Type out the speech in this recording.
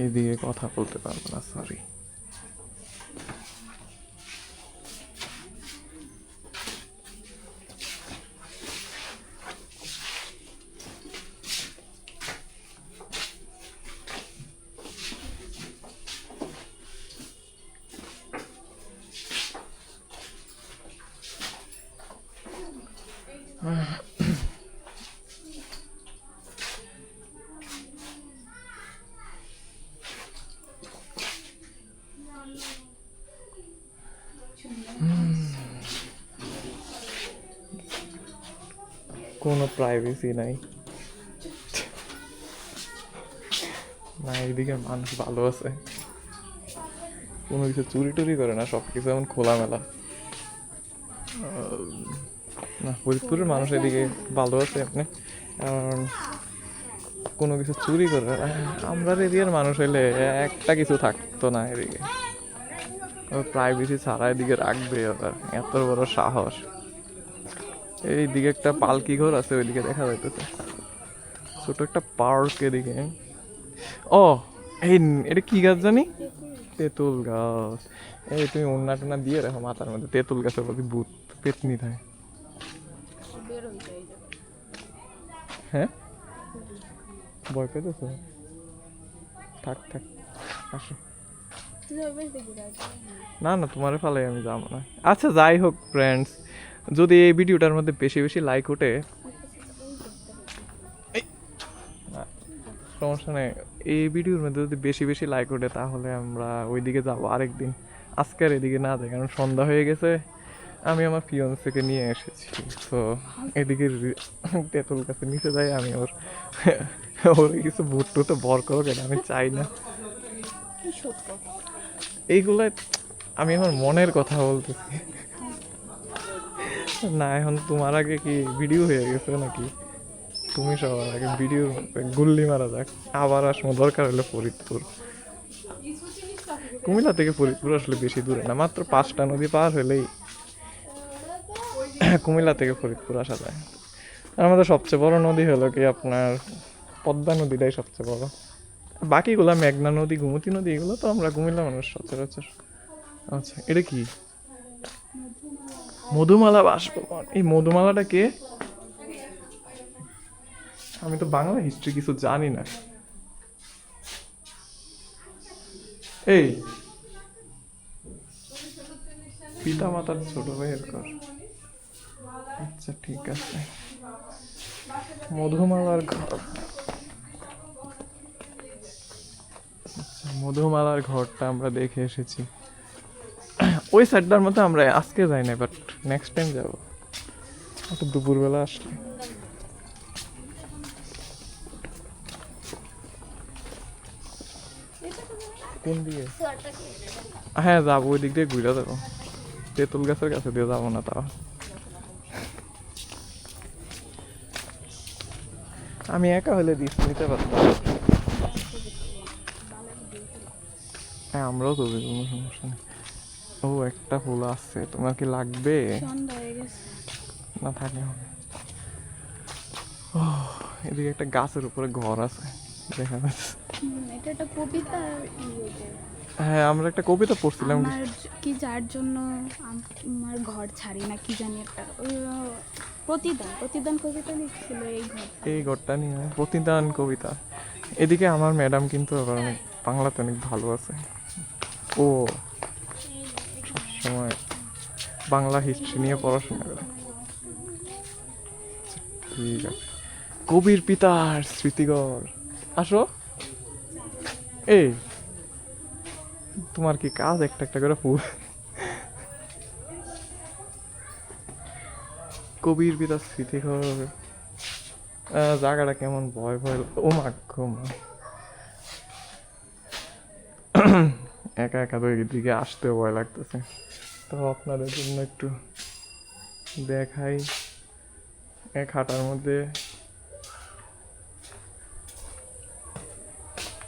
এদিকে কথা বলতে পারবো না, সরি। কোনো প্রাইভেসি নাই, না এইদিকে মানুষ ভালো আছে, কোনো কিছু চুরি টুরি করে না, সব কিছু এমন খোলামেলা। না, ফরিদপুরের মানুষ এদিকে ভালো আছে আপনি, কারণ কোনো কিছু চুরি করে না। আমরা এরিয়ার মানুষ হইলে একটা কিছু থাকতো না এদিকে, প্রাইভেসি ছাড়া এদিকে রাখবে আবার, এত বড় সাহস। এইদিকে একটা পালকি ঘর আছে, ওইদিকে দেখা যাইতেছে ছোট একটা পার্ক এদিকে। ও এই এটা কি গাছ জানি, তেঁতুল গাছ। এই তুমি ওন্না টোনা দিয়ে রাখো মাথার মধ্যে, তেঁতুল গাছের প্রতি ভূত পেতনি থাকে। হ্যাঁ, ভয় পেতেছ? থাক থাক, আসো। না না, তোমারে ফালাই আমি যাবো না। আচ্ছা যাই হোক ফ্রেন্ডস, যদি এই ভিডিওটার মধ্যে বেশি বেশি লাইক ওঠে, সমস্যা নেই, এই ভিডিওর মধ্যে যদি বেশি বেশি লাইক ওঠে তাহলে আমরা ওইদিকে যাবো আরেকদিন। আজকে আর এদিকে না যাই, কারণ সন্ধ্যা হয়ে গেছে। আমি আমার ফিয়ন্সেকে নিয়ে এসেছি, তো এদিকে তেঁতুল গাছে নিচে যাই আমি, ওর কিছু ভুট টুটে বর করো কেন, আমি চাই না এইগুলা। আমি আমার মনের কথা বলতেছি না। এখন তোমার আগে কি ভিডিও হয়ে গেছে নাকি? তুমি সবার আগে ভিডিও গুল্লি মারা যাক, আবার আসবো দরকার হলে ফরিদপুর। কুমিল্লা থেকে ফরিদপুর আসলে বেশি দূরে না, মাত্র 5টা নদী পার হলেই কুমিল্লা থেকে ফরিদপুর আসা যায়। আর আমাদের সবচেয়ে বড় নদী হলো কি আপনার পদ্মা নদীটাই সবচেয়ে বড়, বাকিগুলা মেঘনা নদী, গোমতী নদী, এগুলো তো আমরা কুমিল্লা মানুষ সচরাচর। আচ্ছা, এটা কি? মধুমালা বাসভবন। এই মধুমালাটা কে? আমি তো বাংলা হিস্ট্রি কিছু জানি না। এই পিতা মাতার ছোট ভাইয়ের ঘর, আচ্ছা ঠিক আছে। মধুমালার ঘর, আচ্ছা মধুমালার ঘরটা আমরা দেখে এসেছি। ওই সাইডটার মধ্যে আমরা আজকে যাই না, বাট নেক্সট টাইম যাবো, একটু দুপুরবেলা আসলে। কোন দিকে? হ্যাঁ যাবো, ওই দিক দিয়ে ঘুরে যাবো, তেঁতুল গাছের কাছে দিয়ে যাবো না তাও। আমি একা হলে রিস্ক নিতে পারতাম। হ্যাঁ আমরাও তো কোনো সমস্যা নেই। ও একটা ফুল আছে, তোমার কি লাগবে? না থাকে হবে। এদিকে একটা গাছের উপরে ঘর আছে দেখা যাচ্ছে। হ্যাঁ আমরা একটা কবিতা পড়ছিলাম কি, যার জন্য আমার ঘর ছাড়ি না কি জানি একটা, প্রতিদান প্রতিদান কবিতা লিখছিল এই ঘরটা নিয়ে, প্রতিদান কবিতা। এদিকে আমার ম্যাডাম কিন্তু আবার অনেক বাংলাতে অনেক ভালো আছে, ও সবসময় বাংলা হিস্ট্রি নিয়ে পড়াশোনা করে। ঠিক আছে, কবির পিতার স্মৃতিঘর। আসো। এই তোমার কি কাজ একটা একটা করে ফুল? কবির পিতার স্মৃতিঘর, জায়গাটা কেমন ভয় ভয়, ও মা গো মা। একা একা তো এদিকে আসতেও ভয় লাগতেছে, তো আপনাদের জন্য একটু দেখাই। এক হাঁটার মধ্যে